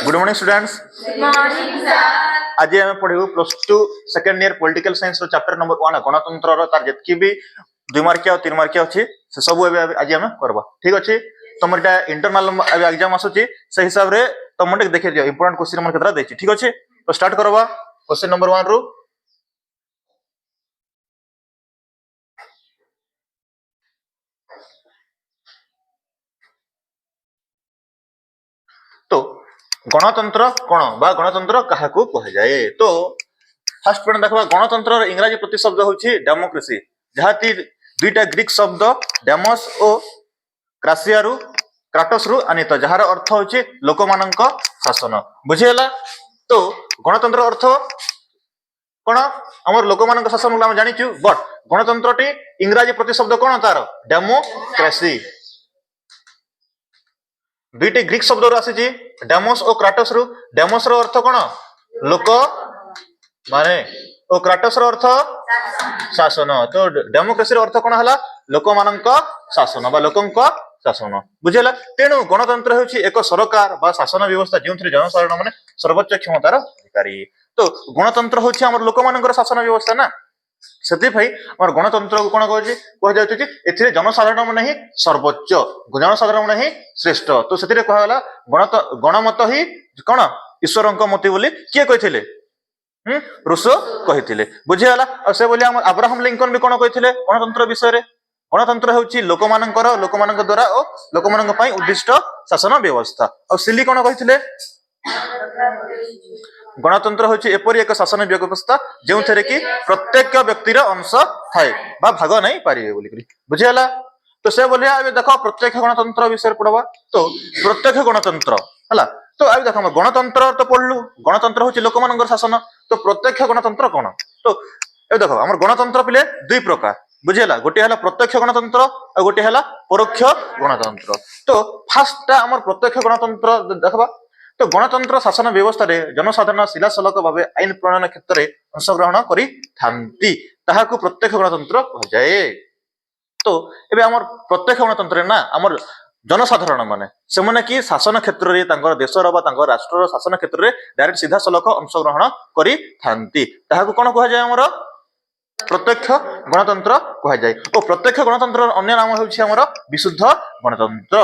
Good morning students. Good morning sir. आज आम पढ़ू +2 सेकेंड ईयर पॉलिटिकल साइंस रो chapter number 1 गणतंत्र रो तार जतकी भी 2 मार्किया और 3 मार्किया अछि से सब आज आम करबा। ठीक अछि, तुम एटा इंटरनल एग्जाम आसुची से हिसाब रे तुम मटे देखि दियो इंपोर्टेंट क्वेश्चन मन केतरा देछि। ठीक अछि, तो स्टार्ट करबा क्वेश्चन नंबर 1 रो। तो गणतंत्र कोन बा गणतंत्र काहाकू कह जाए। तो फर्स्ट पॉइंट देखबा गणतंत्र रो इंग्रजी प्रतिशब्द होछि डेमोक्रेसी, जहाती दुईटा ग्रीक शब्द डेमोस ओ क्रासियारु क्राटोस रु आनित, जहार अर्थ होछि लोकमानंक शासन। बुझियला। तो गणतंत्र अर्थ कोन हमर लोकमानंक शासन हम जानिछु, बट गणतंत्रटी इंग्रजी प्रतिशब्द कोन तार डेमोक्रेसी। दुईटी ग्रीक शब्द रु आसी डेमोस और क्राटोस रु। डेमोस रो अर्थ कोन लोक माने ओ क्राटोस रो अर्थ शासन। तो डेमोक्रेसी रो अर्थ कोन हला लोकमानंक शासन बा लोकंक शासन। बुझियला। तेणु गणतंत्र होछि एक सरकार बा शासन व्यवस्था जेउथरे जनसाधारण माने सर्वोच्च क्षमतार अधिकारी। तो गणतंत्र होछि हमर लोकमानंकर शासन व्यवस्था ना, सेति भाई हमर गणतंत्र को कोन कह जाउछि कि एथिरे जनसाधारण माने ही सर्वोच्च, जनसाधारण माने ही श्रेष्ठ। तो सेतिरे कहला गणमत ही कोन ईश्वरंक मति बोली किए कहिथिले, रूसो कहिथिले। बुझियला। और से बोली हमर अब्राहम लिंकन भी कोन कहिथिले गणतंत्र विषय रे। गणतंत्र होछि लोकमानंक द्वारा ओ लोकमानंक पई उद्दिष्ट शासन व्यवस्था। और सिली कोन कहिथिले गणतंत्र होछि एपरि एक शासन व्यवस्था जेउथरे कि प्रत्येक व्यक्तिर अंश थाए बा भाग नै पारिबे बोली करी। बुझियला। तो से बोलिया अब देखो प्रत्यक्ष गणतंत्र विषय पढ़वा। तो प्रत्यक्ष गणतंत्र हला। तो अब देखो गणतंत्र तो पढ़लु, गणतंत्र होछि लोकमानंकर शासन। तो प्रत्यक्ष गणतंत्र कोन। तो ए देखो हमर गणतंत्र पिले दुई प्रकार। बुझियला। गोटे हला प्रत्यक्ष गणतंत्र और गोटे हला परोक्ष गणतंत्र। तो फर्स्ट हमर प्रत्यक्ष गणतंत्र देखबा। तो गणतंत्र शासन व्यवस्था रे जनसाधारण सिलासलक भाबे आईन प्रणयन क्षेत्र में अंशग्रहण करि थांती, ताहाकू प्रत्यक्ष गणतंत्र कह जाए। तो एबे हमर प्रत्यक्ष गणतंत्र ना हमर जनसाधारण माने से माने कि शासन क्षेत्र रे तांकर देशर बा तांकर राष्ट्रर शासन क्षेत्र रे डायरेक्ट सीधा सलक अंशग्रहण करि थांती, ताहाकू कोन कह जाए हमर प्रत्यक्ष गणतंत्र कह जाए। और प्रत्यक्ष गणतंत्र अन्य नाम होछि हमर विशुद्ध गणतंत्र।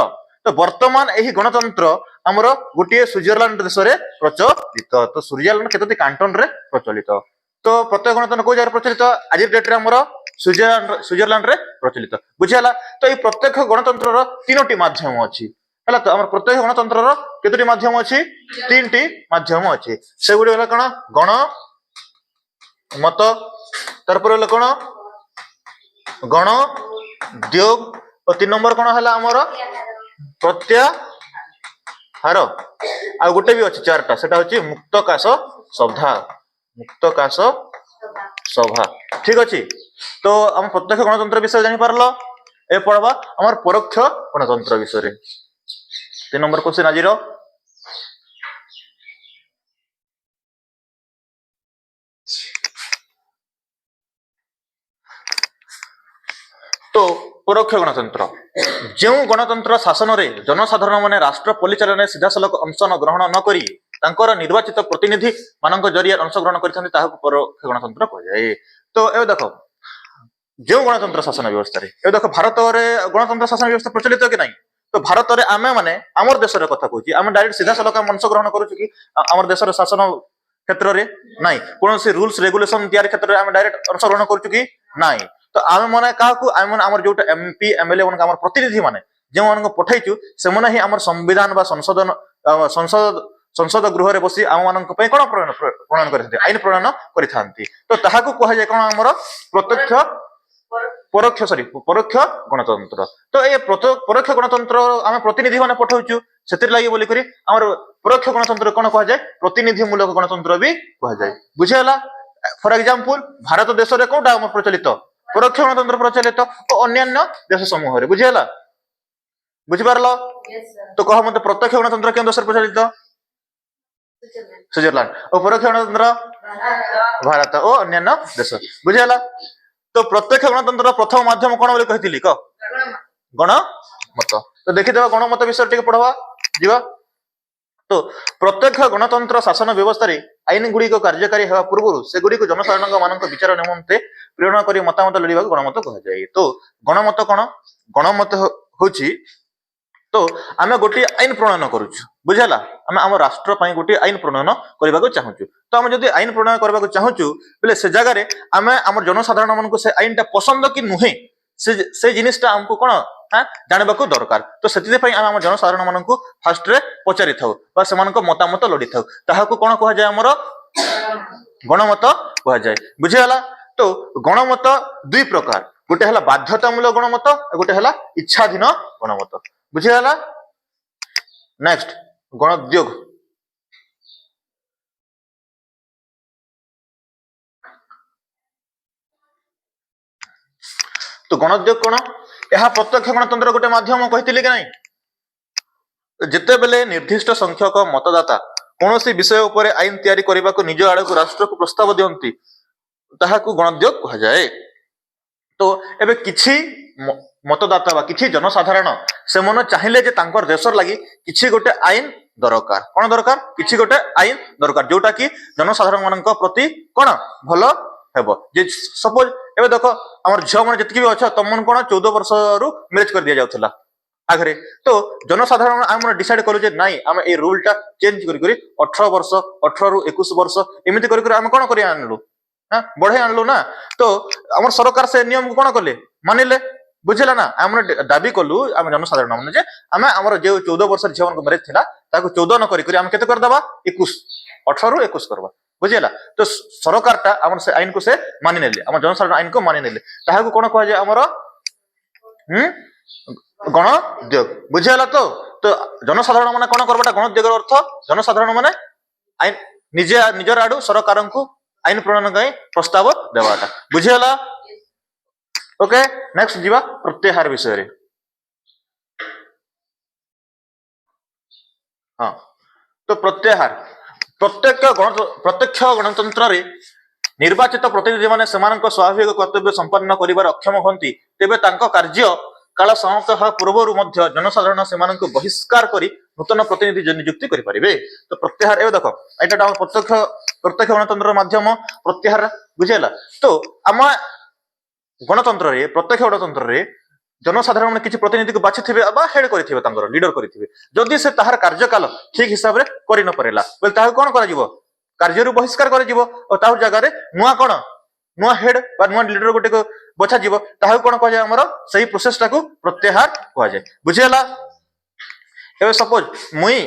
तो वर्तमान एही गणतंत्र हमर गोटे स्विट्जरलैंड देश रे प्रचलित। तो स्विट्जरलैंड केतोटी कांटन रे प्रचलित। तो प्रत्यक्ष गणतंत्र को जार प्रचलित आज डेट रे हमर स्विट्जरलैंड रे प्रचलित। बुझियला। तो ए प्रत्यक्ष गणतंत्र रो तीनोटी माध्यम अछि हला। तो हमर प्रत्यक्ष गणतंत्र रो केतोटी माध्यम अछि, तीनटी माध्यम अछि। से गुडी हला कोन गण मत, तारपर हला कोन गण उद्योग, और 3 नंबर कोन हला हमर प्रत्याहार। आ गोटे भी अछि चारटा, सेटा होछि मुक्तकाश सभा। मुक्तकाश सभा। ठीक अछि। तो हम प्रत्यक्ष गणतंत्र विषय जानि पारलो। ए पढ़वा हमर परोक्ष गणतंत्र विषय रे। 3 नंबर क्वेश्चन आज रो। तो परोक्ष गणतंत्र जो गणतंत्र शासन रे जनसाधारण माने राष्ट्र परिचालन सीधा सलक अंश ग्रहण न करी तांकर निर्वाचित प्रतिनिधि मानक जरिया अंशग्रहण करथांती, ताहाकू परोक्ष गणतंत्र कह जाए। तो ए देखो जो गणतंत्र शासन व्यवस्था रे ए देखो भारत रे गणतंत्र शासन व्यवस्था प्रचलित कि नहीं। तो भारत रे आमे माने हमर देश रे कथा कहूची, आमे डायरेक्ट सीधा सलक अंशग्रहण करूछु कि हमर देश रे शासन क्षेत्र रे नहीं कोन से रूल्स रेगुलेशन तयार क्षेत्र रे आमे डायरेक्ट अंशग्रहण करूछु कि नहीं। तो आमे माने काहाकू आमे माने हमर जोटा एमपी एमएलए मन हमर प्रतिनिधि माने जे मन को पठाइछु से माने ही हमर संविधान बा संसद गृह रे बसी आम मान कोन प्रणयन करथांती, आईन प्रणयन करथांती। तो ताहाकू कह जाय कोन हमर प्रत्यक्ष परोक्ष गणतंत्र। तो ए परोक्ष गणतंत्र आमे प्रतिनिधि माने पठाउछु सेतिर लागि बोली करी हमर परोक्ष गणतंत्र कोन कह जाय प्रतिनिधि मूलक गणतंत्र भी कह जाय। बुझियला। फॉर एग्जांपल भारत देश रे कोटा हमर प्रचलित परोक्ष गणतंत्र प्रचलित और अन्य देश समूह रे। बुझियला। बुझि पारलो। तो कह मते प्रत्यक्ष गणतंत्र केन देश रे प्रचलित स्विट्जरलैंड, और परोक्ष गणतंत्र भारत और अन्य देश। बुझियला। तो प्रत्यक्ष गणतंत्र प्रथम माध्यम कोन बोली कहितली क गणमत। तो देखि देबा गणमत विषय टिके पढवा जीवा। तो प्रत्यक्ष गणतंत्र शासन व्यवस्था आईन गुड़िक कार्यकारी हेबा पूर्व से गुड़िक जनसाधारण मान विचार निमंते प्रेरणा कर मतामत लोड़ा गणमत कहुए। तो गणमत कौन गणमत होची तो आम गोटे आईन प्रणयन करुचु बुझेगा आम आम राष्ट्र गोटे आईन प्रणयन करने को चाहूँ। तो आम जब आईन प्रणयन करने को चाहूँ बोले से जगह आम आम जनसाधारण मान से आईन टा पसंद कि नुहे से जिनिसटा आमको कौन हाँ जानवा दरकार। तो से आम जनसाधारण मान फास्ट रे पचारि था से मतामत लोड़ी था कौन कह जाए आमर गणमत कह जाए बुझीगला। तो गणमत दुई प्रकार गोटे है बाध्यतामूलक गणमत गोटे है इच्छाधीन गणमत बुझीगला। नेक्स्ट गणोद्योग तो गणोद्योग कौन यह प्रत्यक्ष गणतंत्र गोटे माध्यम कहती कि नहीं जिते बेले निर्दिष्ट संख्यक मतदाता कौन सी विषय उपर आईन तैयारी करने को निज आड़ को राष्ट्र को प्रस्ताव दियंती ताहाकू गणोद्योग कह जाए। तो एबे किछि मतदाता बा किछि जनसाधारण से मन चाहिए जे तांकर देशर लगी किछि गोटे आईन दरकार कौन दरकार किछि गोटे आईन दरकार जोटा कि जनसाधारण मान प्रति कौन भल हेबो। जे सपोज एबे देखो हमर झियो मन जतकी भी अच्छा तुम मन कौन 14 वर्ष रु मैरिज कर दिया जाउथला आगरे। तो जनसाधारण आम डिसाइड कलु जे नाई आम ए रूल टा चेंज करी 18 वर्ष 18 रु 21 वर्ष एमिति करी आम कौन करी आनलु हाँ बढ़े आनलु ना। तो आम सरकार से नियम को कौन कले मानिले बुझेला ना आम दाबी कलु आम जनसाधारण मान जे आम आमर जो 14 वर्ष झियो मन मैरिज थिला ताको 14 न करी आम केते कर दबा 21 18 रु 21 करबा बुझेला। तो सरकार टा आम से आईन को से मानि नेले आम जनसाधारण आईन को मानि नेले ताहाको कौन कह जाए आमर गणोद्योग बुझेला। तो जनसाधारण माने कौन करबाटा गणोद्योग अर्थ जनसाधारण माने आईन निजे निजर आडू सरकार को आईन प्रणयन कई प्रस्ताव देवाटा बुझेला। ओके नेक्स्ट जीवा प्रत्याहार विषय रे। हाँ तो प्रत्याहार प्रत्यक्ष गणतंत्र रे निर्वाचित प्रतिनिधि माने सेमानक स्वाभाविक कर्तव्य संपन्न करिवार अक्षम होंती तेबे तांको कार्य काल समाप्त होगा पूर्व मध्य जनसाधारण सेमानक बहिष्कार करी नूतन प्रतिनिधि नियुक्ति करि परिबे। तो प्रत्याहार ए देखो एटा प्रत्यक्ष गणतंत्र माध्यम प्रत्याहार बुझेला। तो आम गणतंत्र रे प्रत्यक्ष गणतंत्र रे जनसाधारण किसी प्रतिनिधि को बाछि थिबे बा हेड करिथिबे तांकर लीडर करिथिबे जदि से ताहार कार्यकाल ठीक हिसाब रे करि न परला बोले ताहा कोन करा जिवो कार्य रु बहिष्कार करा जिवो और ताहु जगह रे नुआ हेड बा नुआ लीडर गोटे को बछा जिवो ताहा कोन कह जाय हमर सही प्रोसेस टा को प्रत्याहार कह जाय बुझियला। एबे सपोज मुई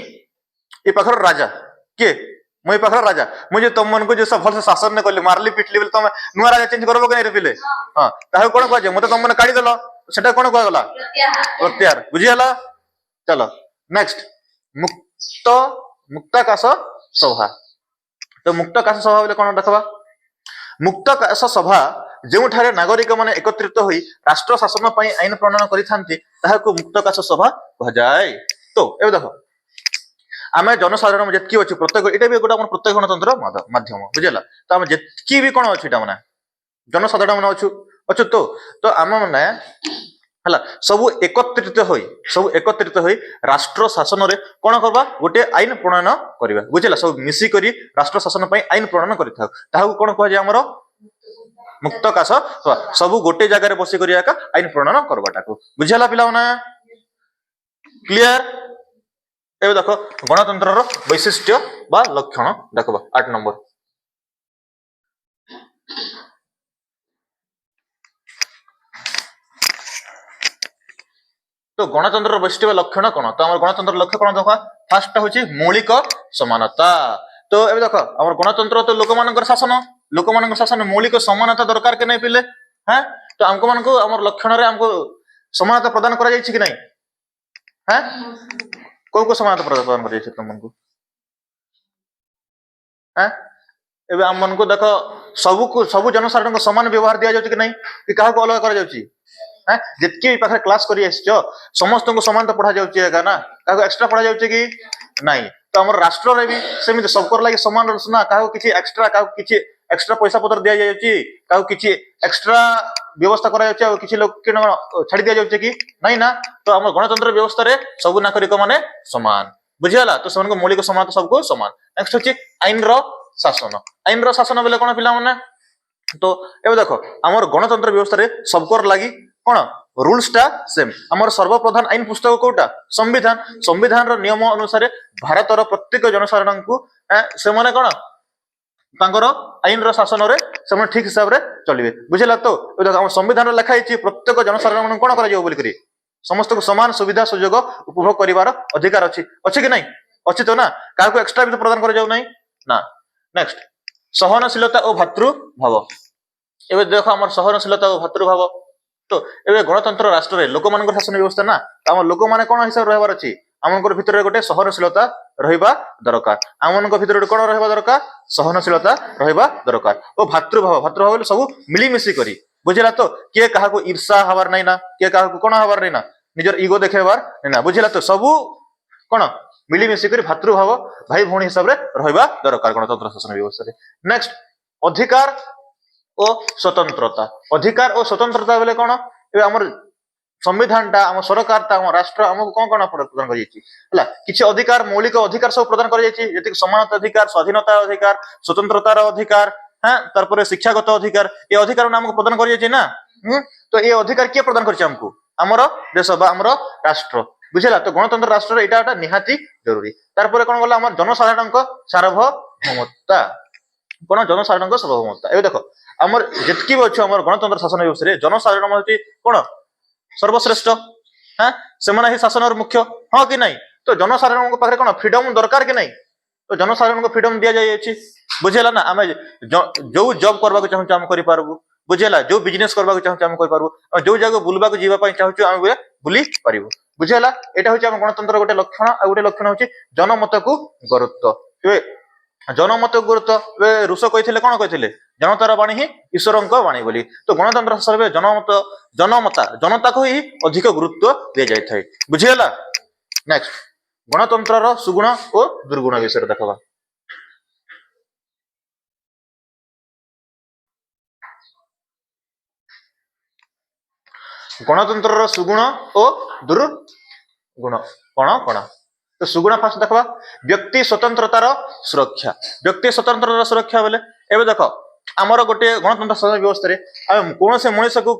ए पाखर राजा के मुई पाखर राजा मुझे तुम मन को जो सब भल से शासन ने करले मारली पिटली बोले तुम नुआ राजा चेंज करबो के नै रे पिले हां ताहा कोन कह जाय मते तुम मन काढी देलो सेटा कोन कह गला प्रत्याहार बुझियला। चलो नेक्स्ट मुक्ताकाश सभा। तो मुक्ताकाश सभा बोले कोन देखबा मुक्ताकाश सभा जोठारे नागरिक माने एकत्रित होई राष्ट्र शासन पई आईन प्रणयन करिथांती ताहाको मुक्ताकाश सभा कह जाय। तो एबे देखो आमे जनसाधारण जेतकी अछि प्रत्येक एटा भी गोटा प्रत्येक गणतंत्र माध्यम बुझेला। तो आमे जेतकी भी कोन अछि ता माने जनसाधारण माने अछु तो आम माने हला सब एकत्रित होई राष्ट्र शासन रे कोन करबा गोटे आईन प्रणयन करबा बुझेला। सब मिसी करी राष्ट्र शासन पई आईन प्रणयन करिथाउ ताहाको कोन कह जाय हमरो मुक्ताकाश सभा सब गोटे जगह रे बसी करिया का आईन प्रणयन करबाटाको बुझेला पिला माने क्लियर। एबे देखो गणतंत्र रो वैशिष्ट्य बा लक्षण देखबा 8 नंबर। तो गणतंत्र वैशिष्ट्य लक्षण कौन तो आम गणतंत्र लक्ष्य कौन देखा फास्ट हूँ मौलिक समानता। तो ए देख आम गणतंत्र तो लोक मान शासन मौलिक समानता दरकार के नहीं पिले हाँ। तो आमको मान आम लक्षण आमको समानता प्रदान कर नहीं हाँ कौ समानता प्रदान कर तुमको हाँ एबे आम मन को देख सबू जनसाधारण समान व्यवहार दि जाउछि कि नहीं कि क्या अलग कर जितकी पाखे क्लास कर समस्त को समान तो पढ़ा जाए ना क्या एक्सट्रा पढ़ा जाए कि नहीं। तो आम राष्ट्र रे भी सेमि सबकर लगे समान ना क्या किसी एक्सट्रा पैसा पत्र दि जाए क्या किसी एक्सट्रा व्यवस्था करा किसी लोग छाड़ी दि जाए कि नहीं ना। तो आम गणतंत्र व्यवस्था रे सब नागरिक माने समान बुझीगला तो सेमानक मौलिक समानता सबको समान नेक्स्ट होची आईन रो शासन बेले कोन पिला माने तो एबे देखो हमर गणतंत्र व्यवस्था रे सबकर लागि कोन रूल्स टा सेम हमर सर्वप्रधान आईन पुस्तक कोटा संविधान रो नियम अनुसार भारतर प्रत्येक जनसाधारण को से माने कोन तांकर आईन रो शासन रे से ठीक हिसाब रे चलिबे बुझिला तो एबे देखो हमर संविधान रे लिखा हिची प्रत्येक जनसाधारण कोन करा जाय बोली करी समस्त को समान सुविधा सुयोग उपभोग करिवार अधिकार अछि कि नहीं अछि तो ना काको एक्स्ट्रा भी प्रदान कर जाउ नहीं ना नेक्स्ट सहनशीलता और भातृभाव एबे देखो हमर सहनशीलता और भातृभाव तो एबे गणतंत्र राष्ट्र रे लोक मानकर शासन व्यवस्था ना हम लोक माने कोन हिसाब रहबार अछि हमनकर भितर गोटे सहनशीलता रहिबा दरकार हमनकर भितर कोन रहबा दरकार सहनशीलता रहिबा दरकार और भातृभाव सब मिली मिसी करी बुझिला तो किए काहा को ईर्षा हबार नहीं ना किए काहा को कोन हबार नहीं ना निजर ईगो देखेबार नहीं ना बुझिला तो सब कोन मिली मिसी करी भातृभाव भाई भौणी हिसाब रे रहबा दरकार गणतंत्र शासन व्यवस्था रे नेक्स्ट अधिकार और स्वतंत्रता बेले कोन ए हमर संविधान टा हम सरकार टा हम राष्ट्र हमको कोन कोन प्रदान कर जायछि हला किछि अधिकार मौलिक अधिकार सब प्रदान कर जायछि जति समानता अधिकार स्वाधीनता अधिकार स्वतंत्रतार अधिकार हां तारपरे शिक्षागत अधिकार ए अधिकार हमको प्रदान कर जायछि ना तो ए अधिकार के प्रदान करछि हमको हमर देश बा हमर राष्ट्र बुझिला तो गणतंत्र राष्ट्र एटा निहाती जरूरी तारपरे कोन गला हमर जनसाधारणक सार्वभौमता कोन जनसाधारणक सार्वभौमता ए देखो हमर जतकी बछ हमर गणतंत्र शासन व्यवस्था रे जनसाधारण होती कोन सर्वश्रेष्ठ हां से माने ही शासन मुख्य हां कि नहीं तो जनसाधारण को पाखरे कोन फ्रीडम दरकार कि नहीं तो जनसाधारण को फ्रीडम दिया जाय अछि बुझेला ना हमें जो जॉब करबा को चाहू हम करि पारबू बुझेला जो बिजनेस करबा को चाहू हम करि पारबू जो जगह बुलबा को जीवा पई चाहू हम बुली पारिबू बुझेला एटा होची हम गणतंत्र गोटे लक्षण आ गोटे लक्षण होची जनमत को गुरुत्व ए जनमत गुरुत्व ए रुष कहिथिले कोन कहिथिले जनतार वाणी ही ईश्वरक वाणी बोली तो गणतंत्र सर्वे जनता को ही अधिक गुरुत्व दिया जाय थाए बुझियला नेक्स्ट गणतंत्र रो सुगुण और दुर्गुण विषय देखबा गणतंत्र रो सुगुण और दुर्गुण कोन तो सुगुण फास्ट देखबा व्यक्ति स्वतंत्रतार सुरक्षा बेले एबे देखो आमर गोटे गणतंत्र शासन व्यवस्था रे कौन से मनुष्य को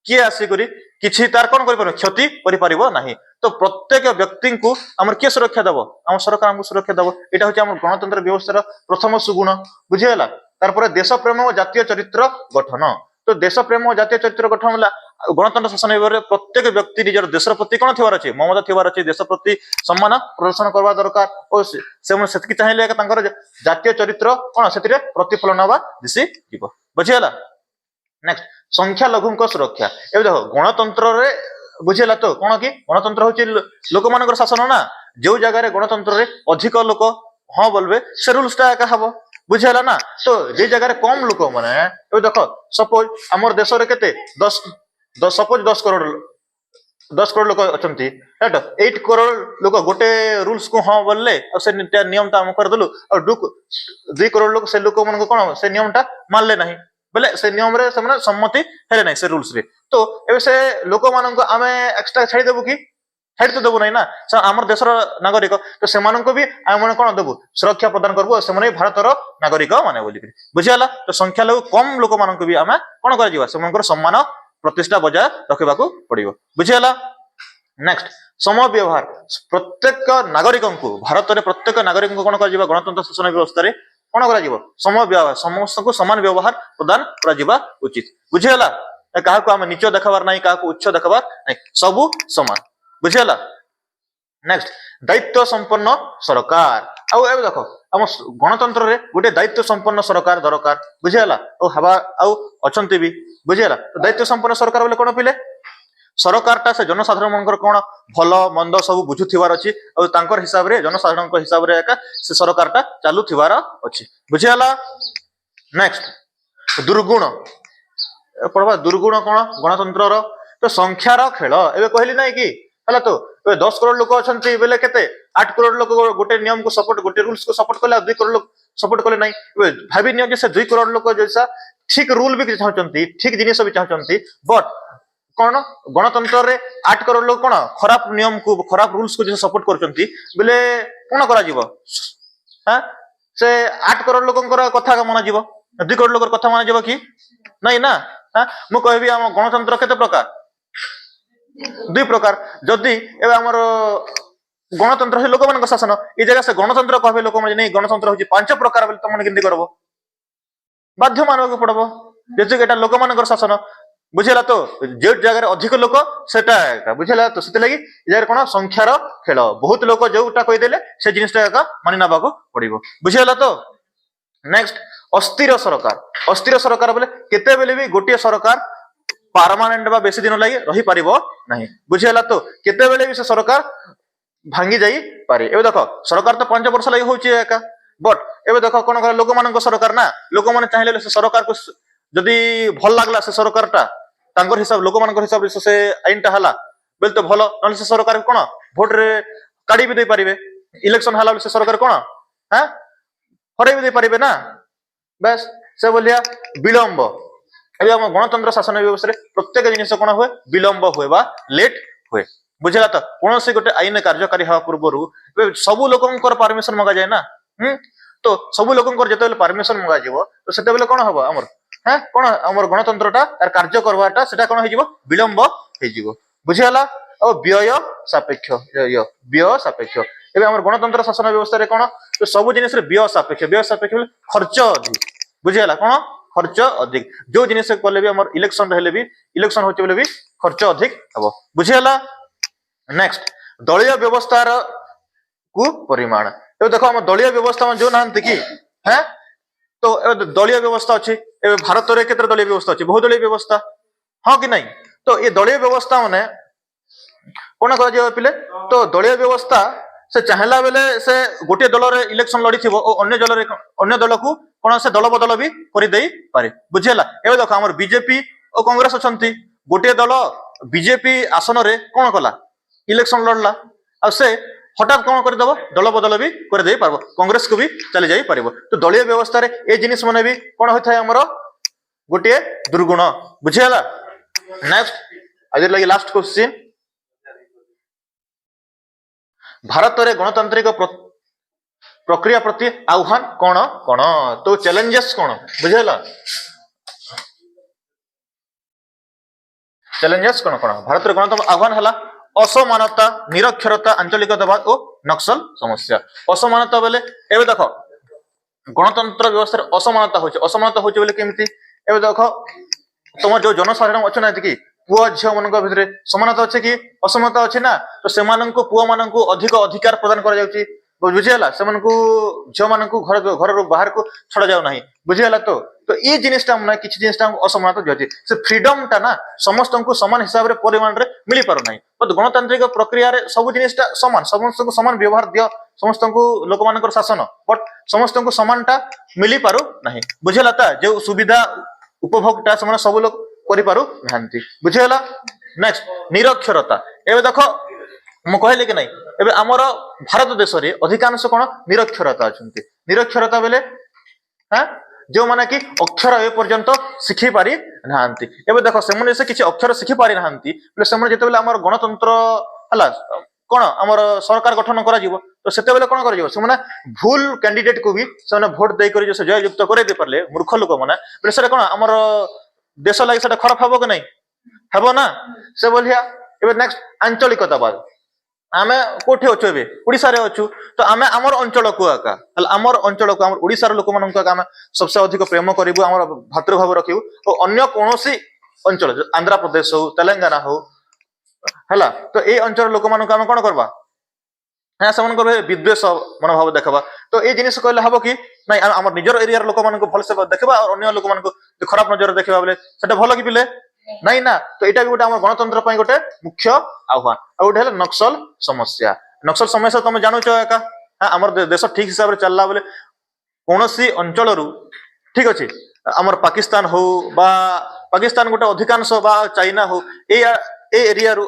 किए आसिकरी किछि तार कोन करि पारो क्षति करि पारिबो नाही तो प्रत्येक व्यक्ति को हमर के सुरक्षा देबो हम सरकार हमको सुरक्षा देबो एटा होची हमर गणतंत्र व्यवस्था प्रथम सुगुण बुझियला तार पर देश प्रेम और जातीय चरित्र गठन तो देश प्रेम और जातीय चरित्र गठन होला गणतंत्र शासन व्यवस्था प्रत्येक व्यक्ति निजर देशर प्रति कोन थिवार अछि ममता थिवार अछि देश प्रति सम्मान प्रदर्शन करबा दरकार और से सेतकी चाहिले का तांकर जातीय चरित्र कोन सेतिरे प्रतिफलन होबा दिसि जीव बुझियला नेक्स्ट संख्या लघुक सुरक्षा ए देखो गणतंत्र रे बुझियला तो कोन कि गणतंत्र होची लोक मानकर शासन ना जो जगह रे गणतंत्र रे अधिक लोक हां बोलबे से रूल्स टा का हबो बुझियला ना तो जे जगह रे कम लोक माने ए देखो सपोज हमर देश रे केते 10 करोड़ लोक अछंती राइट 8 करोड़ लोक गोटे रूल्स को हां बोलले और से नियम ता हम कर दलु और 2 करोड़ लोक से लोक मन को कोन से नियम टा मानले नहीं बोले से नियम रे से माने सम्मति हेले नहीं से रूल्स रे तो एबे से लोक मान को आमे एक्स्ट्रा छाडी देबो कि छाडी तो देबो नहीं ना से हमर देशर नागरिक तो से मान को भी आमे मन कोन देबो सुरक्षा प्रदान करबो से माने भारतर नागरिक माने बोली बुझियाला तो संख्या लोक कम लोक मान को भी आमे कोन कर जीवा से मानकर सम्मान प्रतिष्ठा बजाय रखबा को पड़िबो बुझियाला नेक्स्ट सम व्यवहार प्रत्येक नागरिक को भारत रे प्रत्येक नागरिक को कोन कर जीवा गणतंत्र शासन व्यवस्था रे कोन करा जीवो सम व्यवहार समस्त को समान व्यवहार प्रदान करा जीवा उचित बुझियाला काहा को हम नीच देखबार नाही काहा को उच्च देखबार नाही सब समान बुझियाला नेक्स्ट दायित्व संपन्न सरकार आ एबे देखो हम गणतंत्र रे गोटे दायित्व संपन्न सरकार दरकार बुझियाला ओ हवा आ अछंती भी बुझियाला तो दायित्व संपन्न सरकार बोले कोन पिले सरकार टा से जनसाधारण मनकर कोन भलो मंद सब बुझुथिवार अछि और तांकर हिसाब रे जनसाधारण को हिसाब रे एका से सरकार टा चालू थिवार अछि बुझियाला नेक्स्ट दुर्गुण पड़वा दुर्गुण कोन गणतंत्र रो तो संख्या रो खेल एबे कहली नाही कि हला तो 10 करोड़ लोक अछंती बेले केते 8 करोड़ लोक गोटे नियम को सपोर्ट गोटे रूल्स को सपोर्ट करले 2 करोड़ लोक सपोर्ट करले नाही भाबी नियो जे से 2 करोड़ लोक जैसा ठीक रूल भी चाहचंती ठीक जिनिस भी चाहचंती बट कौन गणतंत्र रे 8 करोड़ लोग कौन खराब नियम को खराब रूल्स को जैसे सपोर्ट करचंती बेले कौन करा जीवो हां से 8 करोड़ लोगंकर कथा माना जीवो 2 करोड़ लोकर कथा माना जीवो कि नहीं ना हां मु कहबी हम गणतंत्र केते प्रकार 2 प्रकार जदि एबे हमर गणतंत्र है लोक मान शासन ये जगह से गणतंत्र कहबे लोक माने नहीं गणतंत्र होची 5 प्रकार बेले तुम केंदी करबो बाध्य मानबो पड़बो जैसे एटा लोक मान शासन बुझेला तो जे जगह अधिक लोक सेटा बुझेला तो सेते लगी यार कोन संख्यार खेल बहुत लोक जोटा कहि देले से जिनिसटा का मानि नबाको पड़िबो बुझेला तो नेक्स्ट अस्थिर सरकार बोले केते बेले भी गोटे सरकार परमानेंट बा बेसी दिन लागि रही परिबो नहीं बुझेला तो केते बेले भी से सरकार भांगी जाई पारे एबे देखो सरकार तो 5 वर्ष लागि होची एका बट एबे देखो कोन कर लोक मानक सरकार ना लोक माने चाहिले से सरकार को जदी भल लागला से सरकार टा तांकर हिसाब लोक मानकर हिसाब से आईन टा हला बेल तो भलो नले से सरकार कोन वोट रे काडी भी दे पारिबे इलेक्शन हला से सरकार कोन हां हरे भी दे पारिबे ना बस से बोलिया विलंब एबे हम गणतंत्र शासन व्यवस्था रे प्रत्येक जिनिस कोन हुए विलंब हुए बा लेट हुए बुझला तो कौन से गोटे आईन कार्यकारी हवा पूर्व सब लोकंकर परमिशन मगा जाए ना तो सब लोकंकर जते परमिशन मगा जीवो तो सेते बेले कोन हबो हमर हैं कोन हमर गणतंत्रटा यार कार्य करवाटा सेटा कोन हे जीवो विलंब हे जीवो बुझला और व्यय सापेक्ष एबे हमर गणतंत्र शासन व्यवस्था रे कोन तो सब जिनिस रे व्यय सापेक्ष खर्च अधिक बुझला कोन खर्च अधिक जो जिनिस कले भी हमर इलेक्शन रहले भी इलेक्शन होचे बेले भी खर्च अधिक हबो बुझला नेक्स्ट दलीय व्यवस्था को परिमाण ए देखो हम दलीय व्यवस्था में जो नांति कि हैं तो दलीय व्यवस्था अछि ए भारत रे केतर दलीय व्यवस्था अछि बहुत दलीय व्यवस्था हां कि नहीं तो ये दलीय व्यवस्था माने कोन कह जे पिले तो दलीय व्यवस्था से चाहला बेले से गोटे दल रे इलेक्शन लड़ी थिबो और अन्य दल को कोन से दल बदल भी करि देई पारे बुझेला ए देखो हमर बीजेपी और कांग्रेस अछंती गोटे दल बीजेपी आसन रे कोन कला इलेक्शन लड़ला आ से हठात कौन कर दबो दल बदल भी कर दे पारबो कांग्रेस को भी चली जाई पारबो तो दलीय व्यवस्था रे ए जिनिस माने भी कोन होय थाय हमरो गोटे दुर्गुण बुझियाला नेक्स्ट आज लगी लास्ट क्वेश्चन भारत रे गणतांत्रिक प्रक्रिया प्रति आह्वान कोन कोन तो चैलेंजेस कोन बुझियाला चैलेंजेस कोन कोन भारत रे गणतंत्र आह्वान हला असमानता निरक्षरता आंचलिकतावाद और नक्सल समस्या असमानता बेले एबे देखो गणतंत्र व्यवस्था असमानता होचे बेले केमिति एबे देखो तुम जो जनसाधारण अच्छे ना कि पुआ झियो मन भितर समानता अच्छे कि असमानता अच्छे ना तो से पुआ मान अधिक अधिकार प्रदान करा जाउची बुझियाला से झियो मान घर बाहर को छड़ा जाउ नाही बुझियाला तो ये जिनिसटा माने किछि जिनिसटा असमानता जोछि से फ्रीडम टा ना समस्त को समान हिसाब रे परिमाण रे मिली पारो नाही बट गणतांत्रिक प्रक्रिया रे सब जिनिसटा समान समस्त को समान व्यवहार दियो समस्त को लोक मानकर शासन बट समस्त को समानटा मिली पारो नाही बुझियाला ता जो सुविधा उपभोगटा समान सब लोग करि पारो नांती बुझियाला नेक्स्ट निरक्षरता एबे देखो मु कहले कि नहीं एबे हमर भारत देश रे अधिकांश कोन निरक्षरता अछंती निरक्षरता बेले हां जो माने कि अक्षर ए पर्यंत शिखि पारि नांती एबे देखो सेमने से किछि अक्षर शिखि पारि नांती बले सेमने जेते बेले हमर गणतंत्र हला कोन हमर सरकार गठन करा जीवो तो सेते बेले कोन करा जीवो सेमने भूल कैंडिडेट को भी सेमने वोट दे करी जो जय युक्त करे दे परले मूर्ख लोक माने बले सेटा कोन हमर देश लागि सेटा खराब हबो कि नहीं हबो ना से बोलिया एबे नेक्स्ट आंचलिकतावाद आमे कोठे अछु एबे ओडिसा रे अछु तो आमे हमर अंचल को आका हमर अंचल को हमर ओडिसा रे लोक मानन को आमे सबसे अधिक प्रेम करिवु हमर भातृभाव रखिवु तो अन्य कोनोसी अंचल आंध्र प्रदेश हो तेलंगाना हो हला तो ए अंचल लोक मानन को आमे कोन करबा हां समन को विद्वेष मनोभाव देखबा तो ए जिनिस कहले हबो कि नहीं हमर निजर एरिया रे लोक मानन को भल से देखबा और अन्य लोक मानन को खराब नजर देखबा बोले सेटा भलो कि पिले नहीं ना तो एटा भी गोटे हमर गणतंत्र पई गोटे मुख्य आह्वान आ गोटे हला नक्सल समस्या तुम जानु छ एका हमर देश ठीक हिसाब रे चलला बोले कोनोसी अंचल रु ठीक अछि हमर पाकिस्तान हो बा पाकिस्तान गोटे अधिकांश बा चाइना हो ए एरिया रु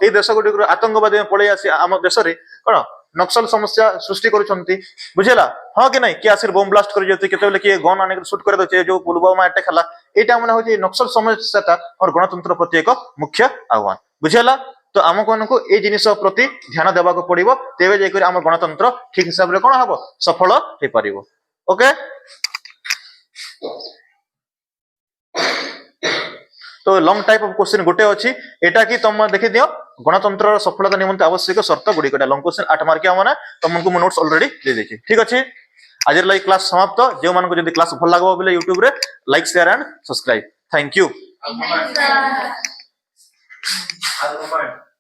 ए देश गोटे आतंकवादी पळे आसी हमर देश रे कोन नक्सल समस्या सृष्टि करूछंती बुझेला हां कि नहीं कि आसिर बम ब्लास्ट कर जेते केते कि गन आने शूट कर दे जो पुलवामा अटैक हला एटा माने होची नक्सल समस्याटा और गणतंत्र प्रति एक मुख्य आह्वान बुझेला तो आमको ए जिनिस प्रति ध्यान देवा पड़ो तेज जाकर आम गणतंत्र ठीक हिसाब से कौन हम सफल हो पार ओके तो लॉन्ग टाइप ऑफ क्वेश्चन गोटे अच्छी एटा कि तुम देखि दियो गणतंत्र सफलता निमंते आवश्यक शर्त गुड़िक लॉन्ग क्वेश्चन 8 मार्किया माने तुमको मो नोट्स ऑलरेडी दे देखी ठीक अच्छे आज लाइक क्लास समाप्त जो मानको जदी क्लास भल लागबो बोले YouTube रे like share and subscribe thank you Thank you, sir.